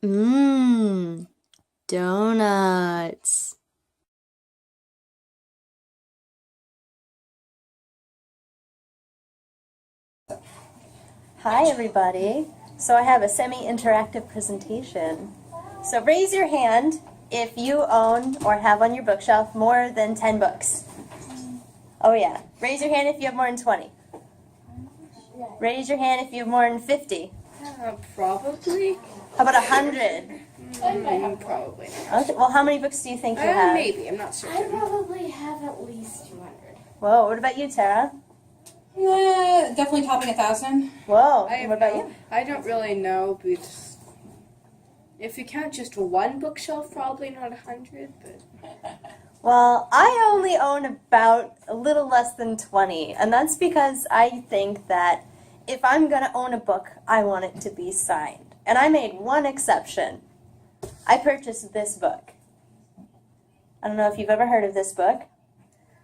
Mmm, donuts. Hi, everybody. So I have a semi-interactive presentation. So raise your hand if you own or have on your bookshelf more than 10 books. Oh yeah. Raise your hand if you have more than 20. Raise your hand if you have more than 50. Probably. How about 100? Probably. Okay. Well, how many books do you think you have? Maybe. I'm not certain. I probably have at least 200. Whoa, what about you, Tara? Definitely topping 1,000. Whoa, I what about you? I don't really know, but if you count just one bookshelf, probably not 100. But Well, I only own about a little less than 20, and that's because I think that if I'm going to own a book, I want it to be signed. And I made one exception. I purchased this book. I don't know if you've ever heard of this book.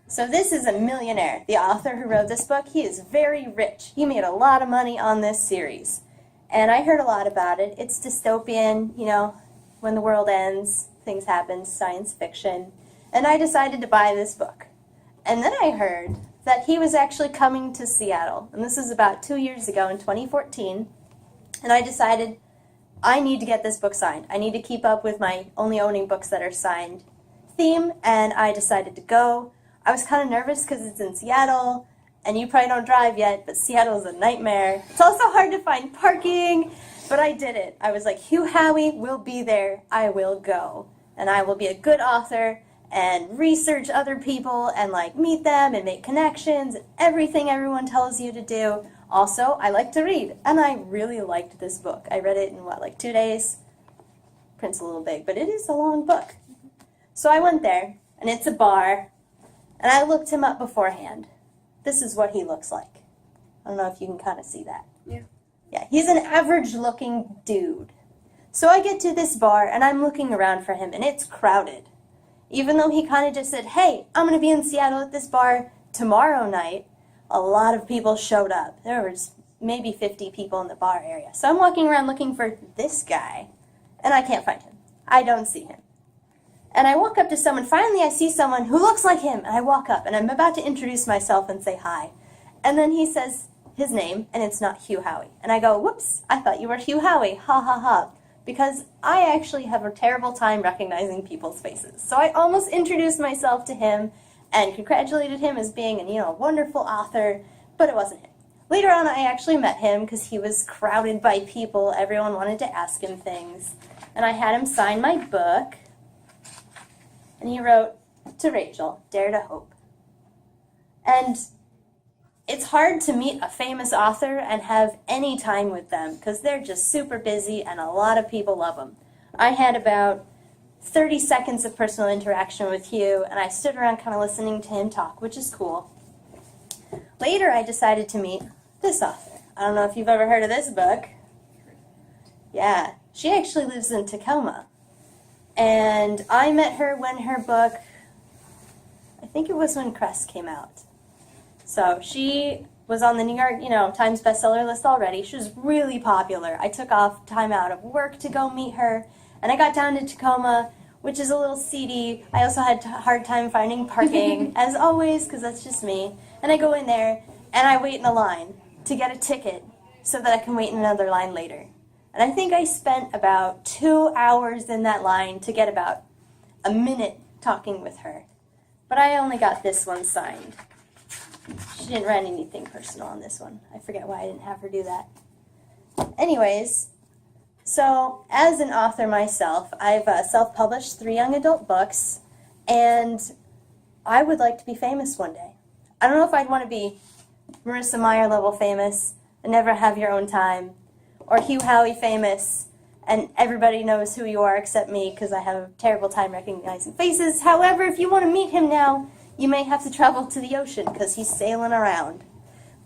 So this is a millionaire. The author who wrote this book, he is very rich. He made a lot of money on this series. And I heard a lot about it. It's dystopian, you know, when the world ends, things happen, science fiction. And I decided to buy this book. And then I heard that he was actually coming to Seattle. And this is about 2 years ago in 2014. And I decided I need to get this book signed. I need to keep up with my only owning books that are signed theme. And I decided to go. I was kind of nervous because it's in Seattle. And you probably don't drive yet, but Seattle is a nightmare. It's also hard to find parking. But I did it. I was like, Hugh Howey will be there. I will go. And I will be a good author and research other people and like meet them and make connections and everything everyone tells you to do. Also, I like to read, and I really liked this book. I read it in like 2 days. Print's a little big, but it is a long book. So I went there, and it's a bar, and I looked him up beforehand. This is what he looks like. I don't know if you can kind of see that. Yeah. Yeah, he's an average-looking dude. So I get to this bar, and I'm looking around for him, and it's crowded. Even though he kind of just said, hey, I'm going to be in Seattle at this bar tomorrow night, a lot of people showed up. There was maybe 50 people in the bar area. So I'm walking around looking for this guy, and I can't find him. I don't see him. And I walk up to someone. Finally, I see someone who looks like him, and I walk up, and I'm about to introduce myself and say hi. And then he says his name, and it's not Hugh Howey. And I go, whoops, I thought you were Hugh Howey, ha ha ha. Because I actually have a terrible time recognizing people's faces. So I almost introduced myself to him and congratulated him as being a wonderful author, but it wasn't him. Later on, I actually met him because he was crowded by people. Everyone wanted to ask him things. And I had him sign my book. And he wrote, to Rachel, dare to hope. And it's hard to meet a famous author and have any time with them because they're just super busy and a lot of people love them. I had about 30 seconds of personal interaction with Hugh, and I stood around kind of listening to him talk, which is cool. Later, I decided to meet this author. I don't know if you've ever heard of this book. Yeah, she actually lives in Tacoma. And I met her when her book, I think it was when Crest came out. So she was on the New York, Times bestseller list already. She was really popular. I took off time out of work to go meet her, and I got down to Tacoma, which is a little seedy. I also had a hard time finding parking, as always, because that's just me. And I go in there, and I wait in a line to get a ticket so that I can wait in another line later. And I think I spent about 2 hours in that line to get about a minute talking with her. But I only got this one signed. She didn't write anything personal on this one. I forget why I didn't have her do that. Anyways, so as an author myself, I've self-published 3 young adult books, and I would like to be famous one day. I don't know if I'd want to be Marissa Meyer level famous and never have your own time, or Hugh Howey famous and everybody knows who you are except me because I have a terrible time recognizing faces. However, if you want to meet him now, you may have to travel to the ocean because he's sailing around.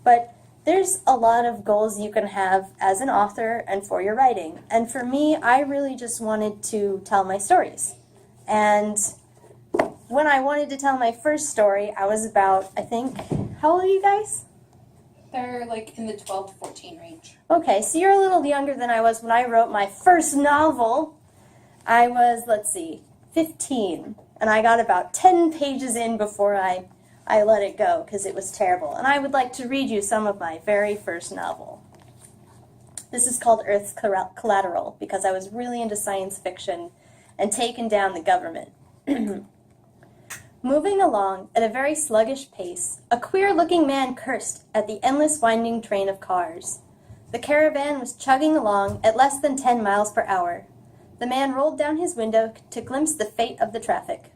But there's a lot of goals you can have as an author and for your writing. And for me, I really just wanted to tell my stories. And when I wanted to tell my first story, I was about, I think, how old are you guys? They're like in the 12 to 14 range. Okay, so you're a little younger than I was when I wrote my first novel. I was, 15. And I got about 10 pages in before I let it go because it was terrible. And I would like to read you some of my very first novel. This is called Earth's Collateral because I was really into science fiction and taking down the government. Moving along at a very sluggish pace, a queer-looking man cursed at the endless winding train of cars. The caravan was chugging along at less than 10 miles per hour. The man rolled down his window to glimpse the fate of the traffic.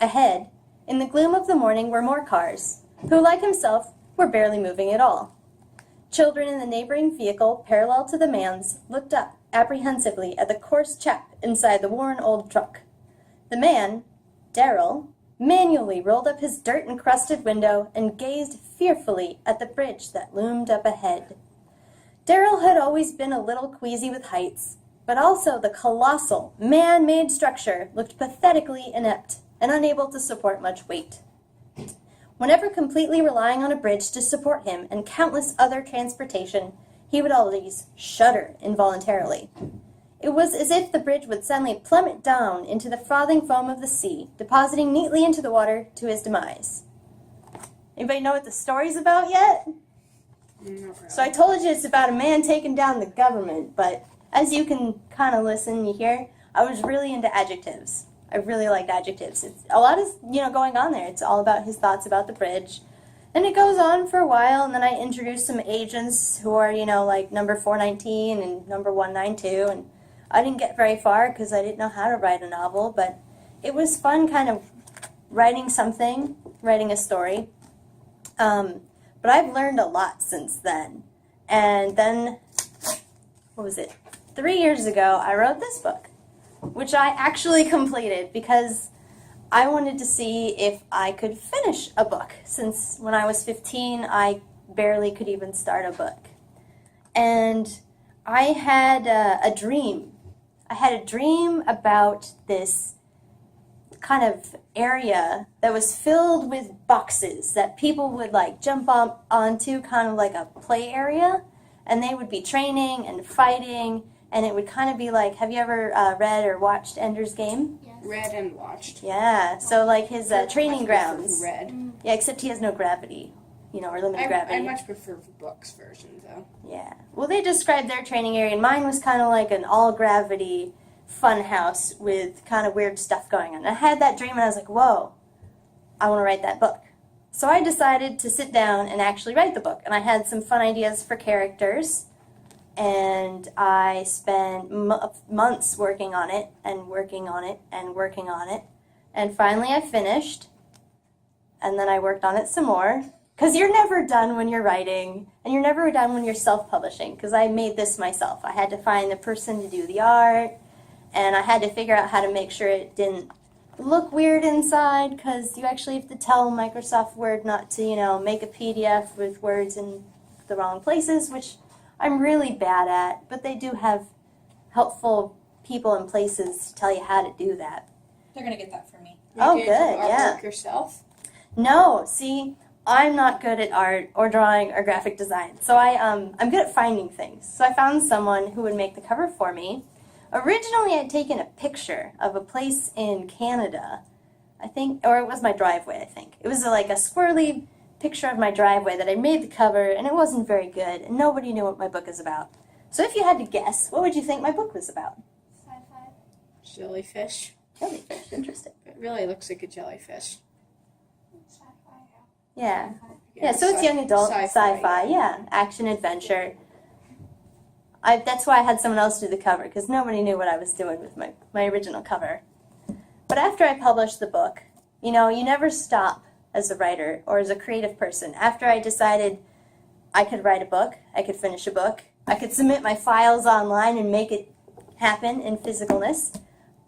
Ahead, in the gloom of the morning, were more cars, who, like himself, were barely moving at all. Children in the neighboring vehicle, parallel to the man's, looked up apprehensively at the coarse chap inside the worn old truck. The man, Darrell, manually rolled up his dirt-encrusted window and gazed fearfully at the bridge that loomed up ahead. Darrell had always been a little queasy with heights, but also the colossal, man-made structure looked pathetically inept and unable to support much weight. Whenever completely relying on a bridge to support him and countless other transportation, he would always shudder involuntarily. It was as if the bridge would suddenly plummet down into the frothing foam of the sea, depositing neatly into the water to his demise. Anybody know what the story's about yet? So I told you it's about a man taking down the government, but as you can kind of listen, you hear, I was really into adjectives. I really liked adjectives. It's a lot is, going on there. It's all about his thoughts about the bridge. And it goes on for a while, and then I introduce some agents who are, like number 419 and number 192, and I didn't get very far because I didn't know how to write a novel, but it was fun kind of writing a story. But I've learned a lot since then. And then, 3 years ago, I wrote this book, which I actually completed because I wanted to see if I could finish a book, since when I was 15, I barely could even start a book. And I had a dream. I had a dream about this kind of area that was filled with boxes that people would jump onto, kind of like a play area, and they would be training and fighting, and it would kind of be like, have you ever read or watched Ender's Game? Yes. Read and watched. Yeah, so his training grounds. Read. Yeah, except he has no gravity, or limited gravity. I much prefer the books version, though. Yeah. Well, they described their training area, and mine was kind of like an all-gravity fun house with kind of weird stuff going on. I had that dream, and I was like, whoa, I want to write that book. So I decided to sit down and actually write the book, and I had some fun ideas for characters, and I spent months working on it, and working on it, and working on it, and finally I finished, and then I worked on it some more. Because you're never done when you're writing, and you're never done when you're self-publishing, because I made this myself. I had to find the person to do the art, and I had to figure out how to make sure it didn't look weird inside, because you actually have to tell Microsoft Word not to, make a PDF with words in the wrong places, which I'm really bad at, but they do have helpful people and places to tell you how to do that. They're going to get that for me. Oh, You good, did yeah. artwork yourself? No, see, I'm not good at art or drawing or graphic design, so I'm good at finding things. So I found someone who would make the cover for me. Originally, I'd taken a picture of a place in Canada, I think, or it was my driveway, I think. It was like a squirrely picture of my driveway that I made the cover, and it wasn't very good, and nobody knew what my book is about. So if you had to guess, what would you think my book was about? Sci-fi. Jellyfish. Jellyfish, interesting. It really looks like a jellyfish. Sci-fi. Yeah. Yeah, so it's young adult, sci-fi, yeah, action, adventure. That's why I had someone else do the cover, because nobody knew what I was doing with my original cover. But after I published the book, you never stop as a writer or as a creative person. After I decided I could write a book, I could finish a book, I could submit my files online and make it happen in physicalness,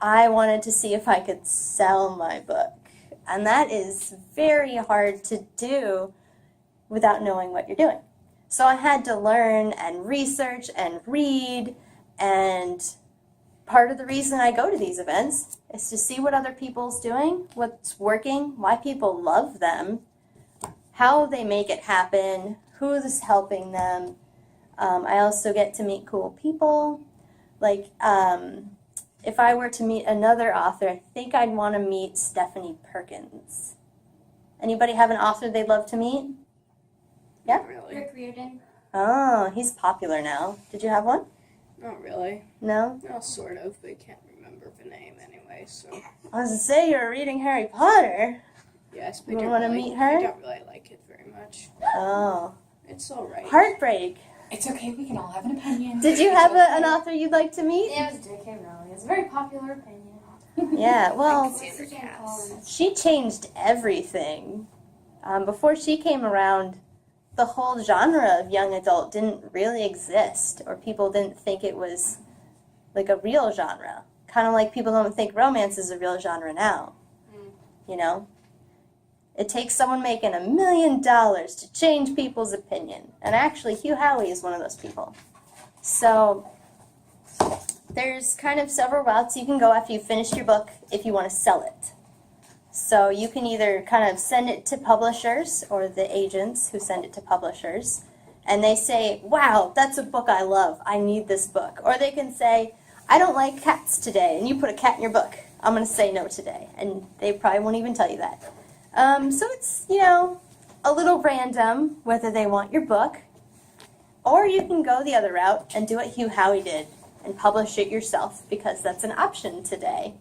I wanted to see if I could sell my book. And that is very hard to do without knowing what you're doing. So I had to learn and research and read, and part of the reason I go to these events is to see what other people's doing, what's working, why people love them, how they make it happen, who's helping them. I also get to meet cool people. Like, if I were to meet another author, I think I'd want to meet Stephanie Perkins. Anybody have an author they'd love to meet? Yeah? Not really. Rick Riordan. Oh, he's popular now. Did you have one? Not really. No? No, sort of, but I can't remember the name anyway, so. I was going to say you were reading Harry Potter. Yes, but You I don't wanna really, meet her? I don't really like it very much. Oh. It's alright. Heartbreak. It's okay, we can all have an opinion. Did you have an author you'd like to meet? Yeah, it was J.K. Rowling. It's a very popular opinion. Yeah, well, Sandra Cass. she changed everything. Before she came around, the whole genre of young adult didn't really exist, or people didn't think it was like a real genre. Kind of like people don't think romance is a real genre now. You know? It takes someone making $1 million to change people's opinion. And actually, Hugh Howey is one of those people. So, there's kind of several routes you can go after you've finished your book if you want to sell it. So you can either kind of send it to publishers or the agents who send it to publishers, and they say, wow, that's a book I love. I need this book. Or they can say, I don't like cats today, and you put a cat in your book. I'm going to say no today. And they probably won't even tell you that. So it's, you know, a little random whether they want your book. Or you can go the other route and do what Hugh Howey did and publish it yourself, because that's an option today.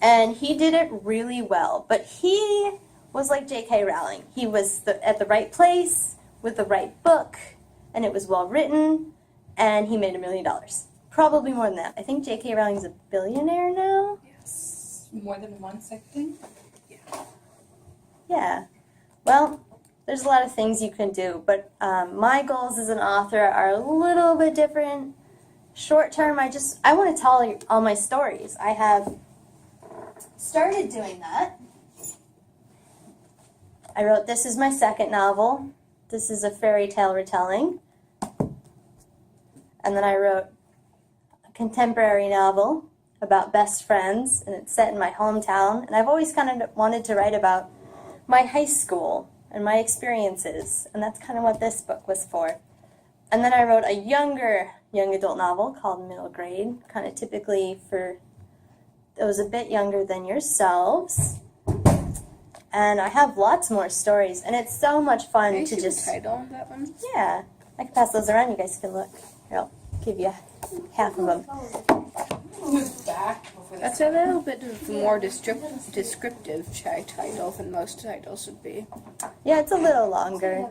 And he did it really well. But he was like J.K. Rowling. He was at the right place with the right book, and it was well written, and he made $1 million. Probably more than that. I think J.K. Rowling's a billionaire now. Yes. More than once, I think. Yeah. Well, there's a lot of things you can do, but my goals as an author are a little bit different. Short term, I want to tell all my stories. I have started doing that. I wrote, this is my second novel. This is a fairy tale retelling. And then I wrote a contemporary novel about best friends, and it's set in my hometown. And I've always kind of wanted to write about my high school and my experiences, and that's kind of what this book was for. And then I wrote a younger young adult novel called Middle Grade, kind of typically for those a bit younger than yourselves. And I have lots more stories, and it's so much fun Can I to see just... the title of that one? Yeah, I can pass those around, you guys can look. Here, I'll give you half of them. Back before That's a little bit of a more descriptive title than most titles would be. Yeah, it's a little longer.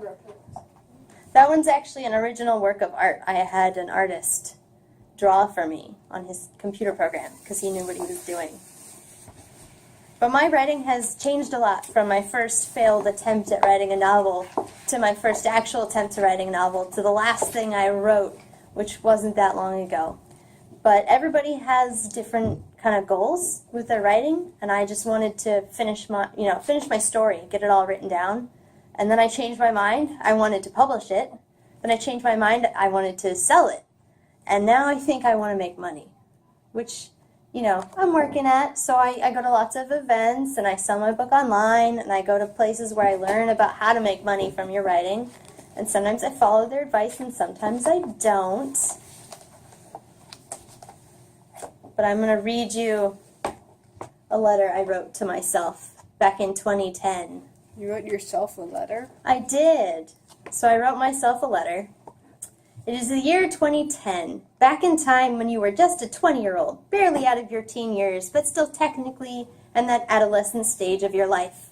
That one's actually an original work of art. I had an artist draw for me on his computer program because he knew what he was doing. But my writing has changed a lot from my first failed attempt at writing a novel to my first actual attempt at writing a novel to the last thing I wrote, which wasn't that long ago. But everybody has different kind of goals with their writing, and I just wanted to finish my story, get it all written down. And then I changed my mind. I wanted to publish it. Then I changed my mind. I wanted to sell it. And now I think I want to make money, which, I'm working at. So I go to lots of events, and I sell my book online, and I go to places where I learn about how to make money from your writing. And sometimes I follow their advice, and sometimes I don't. But I'm going to read you a letter I wrote to myself back in 2010. You wrote yourself a letter? I did. So I wrote myself a letter. It is the year 2010, back in time when you were just a 20-year-old, barely out of your teen years, but still technically in that adolescent stage of your life.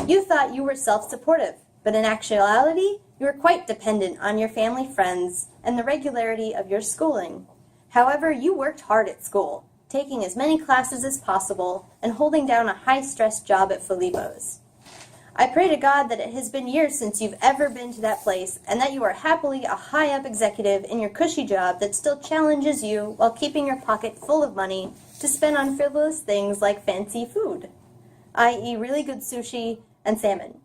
You thought you were self-supportive, but in actuality, you were quite dependent on your family, friends, and the regularity of your schooling. However, you worked hard at school, taking as many classes as possible and holding down a high-stress job at Filippo's. I pray to God that it has been years since you've ever been to that place, and that you are happily a high-up executive in your cushy job that still challenges you while keeping your pocket full of money to spend on frivolous things like fancy food, i.e. really good sushi and salmon.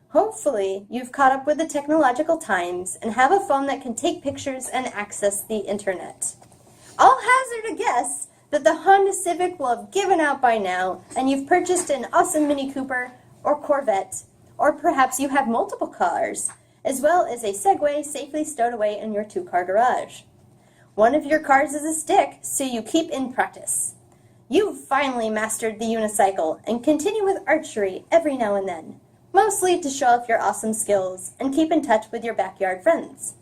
Hopefully, you've caught up with the technological times and have a phone that can take pictures and access the internet. I'll hazard a guess that the Honda Civic will have given out by now, and you've purchased an awesome Mini Cooper or Corvette, or perhaps you have multiple cars, as well as a Segway safely stowed away in your 2-car garage. One of your cars is a stick, so you keep in practice. You've finally mastered the unicycle and continue with archery every now and then, mostly to show off your awesome skills and keep in touch with your backyard friends.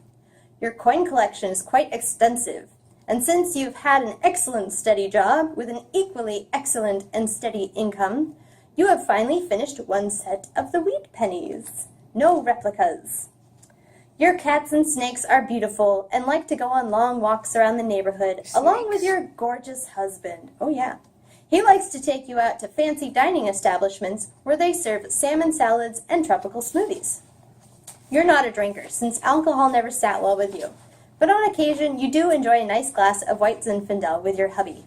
Your coin collection is quite extensive, and since you've had an excellent steady job with an equally excellent and steady income, you have finally finished one set of the wheat pennies. No replicas. Your cats and snakes are beautiful and like to go on long walks around the neighborhood along with your gorgeous husband. Oh yeah. He likes to take you out to fancy dining establishments where they serve salmon salads and tropical smoothies. You're not a drinker, since alcohol never sat well with you, but on occasion you do enjoy a nice glass of white Zinfandel with your hubby.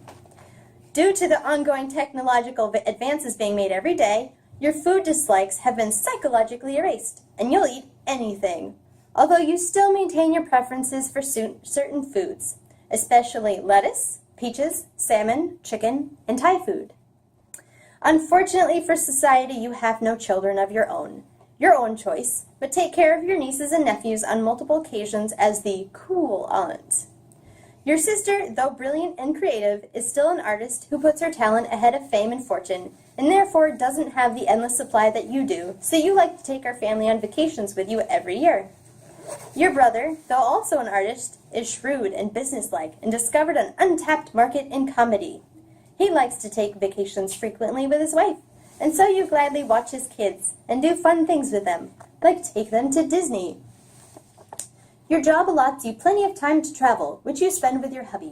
Due to the ongoing technological advances being made every day, your food dislikes have been psychologically erased, and you'll eat anything, although you still maintain your preferences for certain foods, especially lettuce, peaches, salmon, chicken, and Thai food. Unfortunately for society, you have no children of your own choice, but take care of your nieces and nephews on multiple occasions as the cool aunt. Your sister, though brilliant and creative, is still an artist who puts her talent ahead of fame and fortune, and therefore doesn't have the endless supply that you do, so you like to take our family on vacations with you every year. Your brother, though also an artist, is shrewd and businesslike and discovered an untapped market in comedy. He likes to take vacations frequently with his wife, and so you gladly watch his kids and do fun things with them, like take them to Disney. Your job allots you plenty of time to travel, which you spend with your hubby.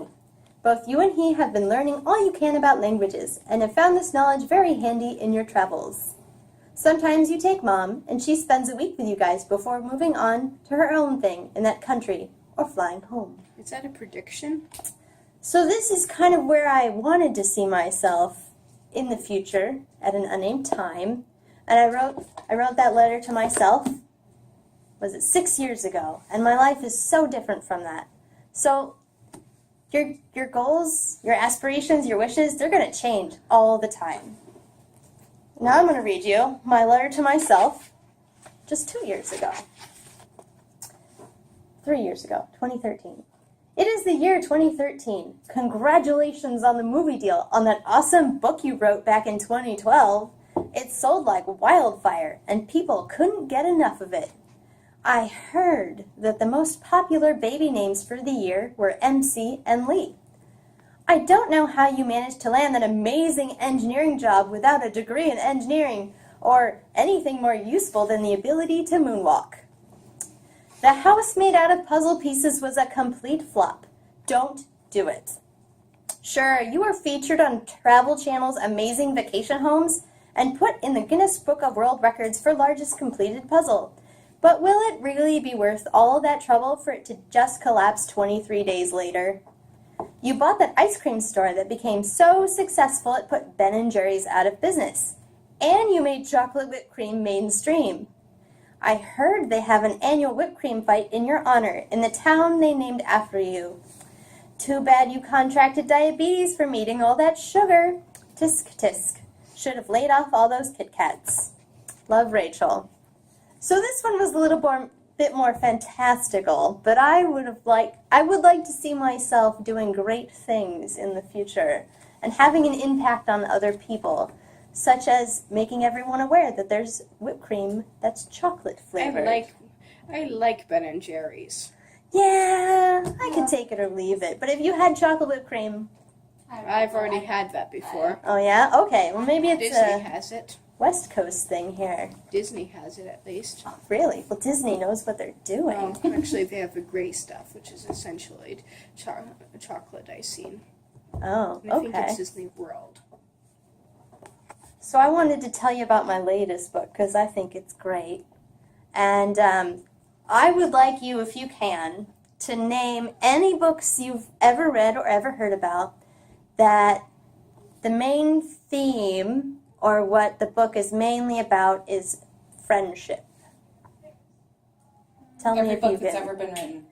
Both you and he have been learning all you can about languages and have found this knowledge very handy in your travels. Sometimes you take Mom, and she spends a week with you guys before moving on to her own thing in that country or flying home. Is that a prediction? So this is kind of where I wanted to see myself in the future at an unnamed time, and I wrote that letter to myself. Was it 6 years ago? And my life is so different from that. So your goals, your aspirations, your wishes, they're going to change all the time. Now I'm going to read you my letter to myself just 2 years ago. 3 years ago, 2013. It is the year 2013. Congratulations on the movie deal on that awesome book you wrote back in 2012. It sold like wildfire, and people couldn't get enough of it. I heard that the most popular baby names for the year were MC and Lee. I don't know how you managed to land that amazing engineering job without a degree in engineering or anything more useful than the ability to moonwalk. The house made out of puzzle pieces was a complete flop. Don't do it. Sure, you were featured on Travel Channel's Amazing Vacation Homes and put in the Guinness Book of World Records for largest completed puzzle. But will it really be worth all that trouble for it to just collapse 23 days later? You bought that ice cream store that became so successful it put Ben & Jerry's out of business. And you made chocolate whipped cream mainstream. I heard they have an annual whipped cream fight in your honor in the town they named after you. Too bad you contracted diabetes from eating all that sugar. Tisk tisk. Should have laid off all those Kit Kats. Love, Rachel. So this one was a little bit more fantastical, but I would like to see myself doing great things in the future and having an impact on other people, such as making everyone aware that there's whipped cream that's chocolate flavored. I like Ben & Jerry's. Yeah, I could take it or leave it, but if you had chocolate whipped cream... I've already had that before. Oh yeah? Okay, well maybe it's Disney has it. West Coast thing here. Disney has it, at least. Oh, really? Well, Disney knows what they're doing. Well, actually, they have the gray stuff, which is essentially chocolate icing. Oh, And I think okay. it's Disney World. So I wanted to tell you about my latest book because I think it's great. And I would like you, if you can, to name any books you've ever read or ever heard about that the main theme or what the book is mainly about is friendship. Tell me Every if book you that's get ever been written.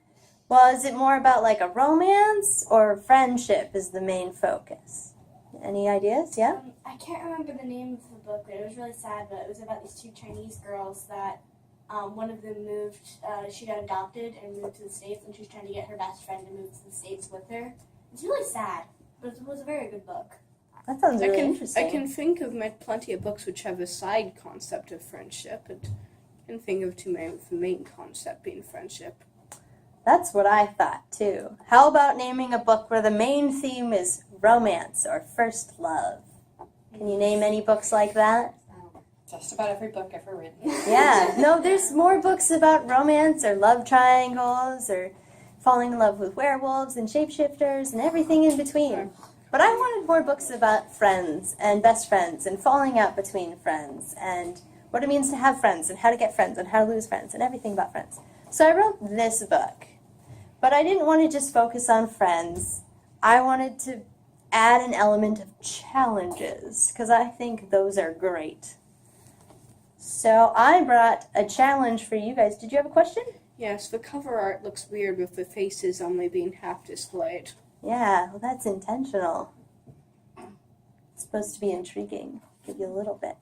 Well, is it more about like a romance or friendship is the main focus? Any ideas? Yeah? I can't remember the name of the book, but it was really sad, but it was about these two Chinese girls that one of them moved, she got adopted and moved to the States, and she's trying to get her best friend to move to the States with her. It's really sad, but it was a very good book. That sounds really interesting. I can think of plenty of books which have a side concept of friendship, and can think of the main concept being friendship. That's what I thought too. How about naming a book where the main theme is romance or first love? Can you name any books like that? Just about every book ever written. Yeah, no, there's more books about romance or love triangles or falling in love with werewolves and shapeshifters and everything in between. But I wanted more books about friends and best friends and falling out between friends and what it means to have friends and how to get friends and how to lose friends and everything about friends. So I wrote this book. But I didn't want to just focus on friends. I wanted to add an element of challenges because I think those are great. So I brought a challenge for you guys. Did you have a question? Yes, the cover art looks weird with the faces only being half displayed. Yeah, well, that's intentional. It's supposed to be intriguing. Give you a little bit.